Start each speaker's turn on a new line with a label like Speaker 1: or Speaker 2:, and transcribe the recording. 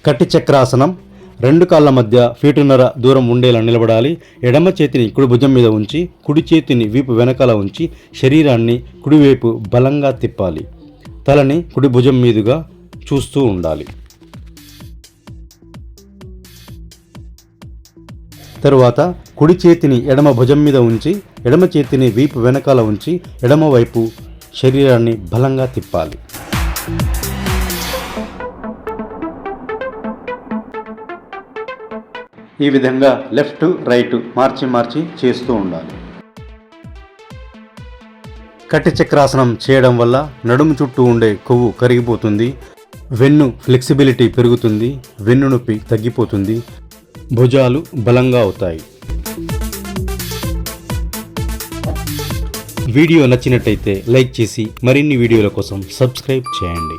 Speaker 1: కట్టి చక్రాసనం. 2 కాళ్ళ మధ్య ఫీటున్నర దూరం ఉండేలా నిలబడాలి. ఎడమ చేతిని కుడి భుజం మీద ఉంచి కుడి చేతిని వీపు వెనకాల ఉంచి శరీరాన్ని కుడివైపు బలంగా తిప్పాలి. తలని కుడి భుజం మీదుగా చూస్తూ ఉండాలి. తరువాత కుడి చేతిని ఎడమ భుజం మీద ఉంచి ఎడమ చేతిని వీపు వెనకాల ఉంచి ఎడమ వైపు శరీరాన్ని బలంగా తిప్పాలి. ఈ విధంగా లెఫ్ట్ రైట్ మార్చి చేస్తూ ఉండాలి. కట్టి చక్రాసనం చేయడం వల్ల నడుము చుట్టూ ఉండే కొవ్వు కరిగిపోతుంది, వెన్ను ఫ్లెక్సిబిలిటీ పెరుగుతుంది, వెన్ను నొప్పి తగ్గిపోతుంది, భుజాలు బలంగా అవుతాయి. వీడియో నచ్చినట్టయితే లైక్ చేసి మరిన్ని వీడియోల కోసం సబ్స్క్రైబ్ చేయండి.